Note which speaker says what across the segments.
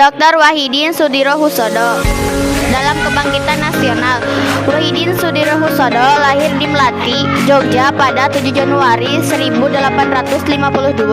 Speaker 1: Dr. Wahidin Soedirohusodo. Dalam kebangkitan nasional, Wahidin Soedirohusodo lahir di Melati, Jogja pada 7 Januari 1852.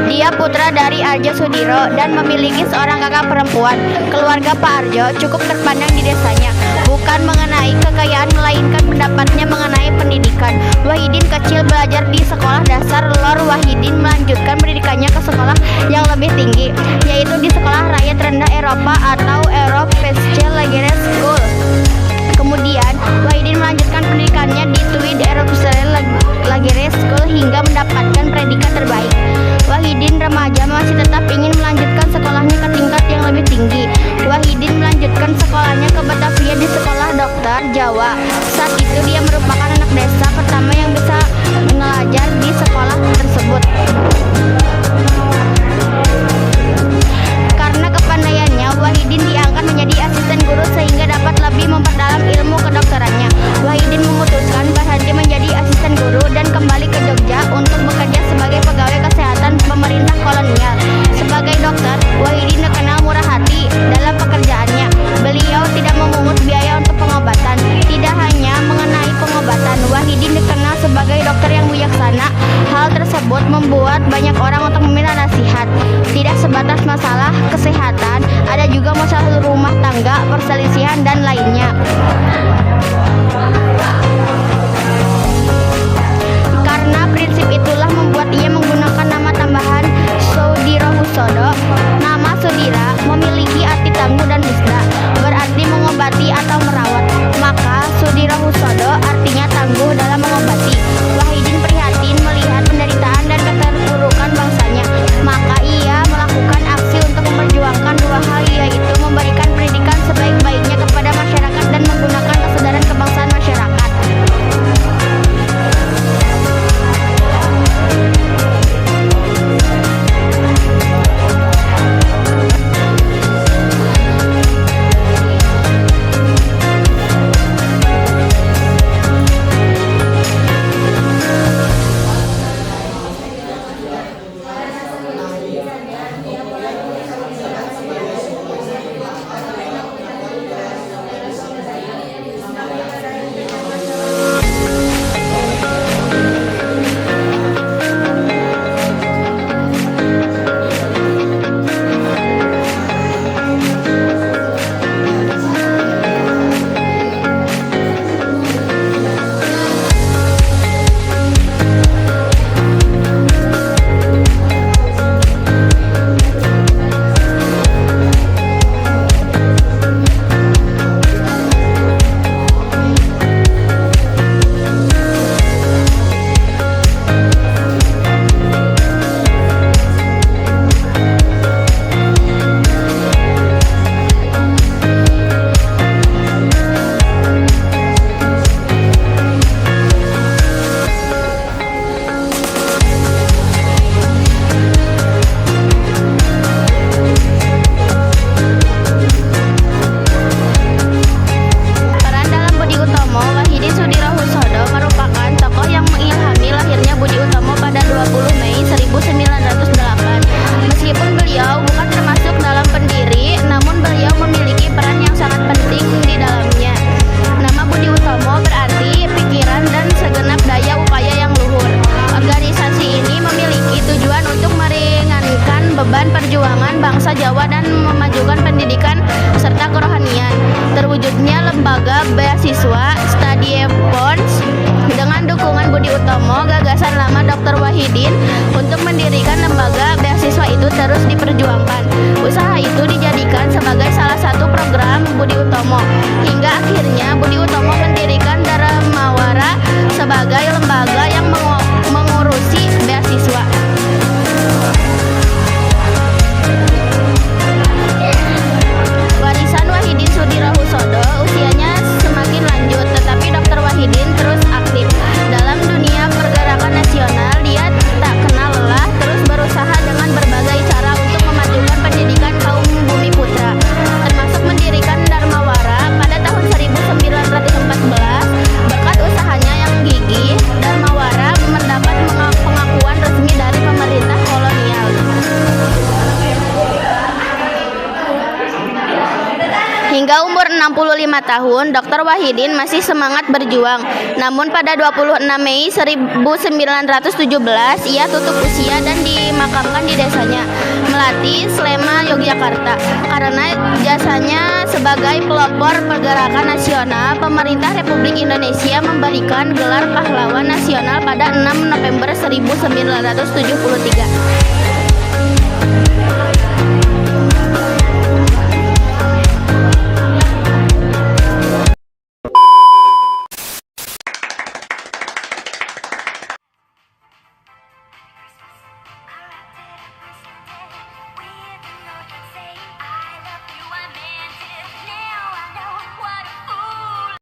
Speaker 1: Dia putra dari Arjo Sudiro dan memiliki seorang kakak perempuan. Keluarga Pak Arjo cukup terpandang di desanya, bukan mengenai kekayaan melainkan pendapatnya mengenai pendidikan. Wahidin kecil belajar di sekolah dasar Lor Wahidin, melanjutkan pendidikannya ke sekolah yang lebih tinggi, yaitu di Sekolah Rakyat Rendah Eropa atau Europese Lageres School. Kemudian Wahidin melanjutkan pendidikannya di Tweed Europese Lageres School hingga mendapatkan predikat terbaik. Wahidin remaja masih tetap ingin melanjutkan sekolahnya ke tingkat yang lebih tinggi. Wahidin melanjutkan sekolahnya ke Batavia di Sekolah Dokter Jawa. Saat itu dia merupakan anak desa pertama yang bisa mengajar di sekolah tersebut. Karena kepandaiannya, Wahidin diangkat menjadi asisten guru sehingga dapat lebih memperdalam ilmu kedokterannya. Wahidin memutuskan berhenti menjadi asisten guru dan kembali ke Jogja untuk bekerja sebagai pegawai kesehatan pemerintah kolonial. Sebagai dokter, Wahidin dikenal murah hati dalam pekerjaannya. Beliau tidak memungut biaya untuk pengobatan. Tidak hanya mengenai pengobatan, Wahidin dikenal sebagai dokter yang bijaksana. Hal tersebut membuat banyak orang untuk meminta nasihat. Tidak sebatas masalah kesehatan, ada juga masalah rumah tangga, perselisihan, dan lainnya. Karena prinsip itulah membuat ia menggunakan nama tambahan Soedirohusodo. Nama Sudira memiliki arti tangguh dan husda, berarti mengobati atau merawat. Maka Soedirohusodo artinya tangguh dalam mengobati. Wahidin prihatin melihat penderitaan dan keterpurukan bangsanya. Maka ia melakukan aksi untuk memperjuangkan dua hal, yaitu memberikan pendidikan sebaik-baiknya kepada masyarakat dan menggunakan kesadaran kebangsaan masyarakat. beban perjuangan bangsa Jawa dan memajukan pendidikan serta kerohanian. Terwujudnya lembaga beasiswa Study Pons dengan dukungan Budi Utomo, gagasan lama Dr. Wahidin untuk mendirikan lembaga beasiswa itu terus diperjuangkan. Usaha itu dijadikan sebagai salah satu program Budi Utomo, hingga akhirnya Budi Utomo mendirikan Dharmawara sebagai lembaga yang mengurusi beasiswa. Warisan Wahidin Soedirohusodo, usianya semakin lanjut, tetapi Dr. Wahidin terus aktif dalam dunia pergerakan nasional. Dia tak kenal lelah, terus berusaha dengan berbagai cara untuk memajukan pendidikan kaum bumi putra, termasuk mendirikan Dharmawara pada tahun 1914. Berkat usahanya yang gigih, Dharmawara tahun, Dr. Wahidin masih semangat berjuang. Namun pada 26 Mei 1917, ia tutup usia dan dimakamkan di desanya, Melati, Sleman, Yogyakarta. Karena jasanya sebagai pelopor pergerakan nasional, pemerintah Republik Indonesia memberikan gelar Pahlawan Nasional pada 6 November 1973.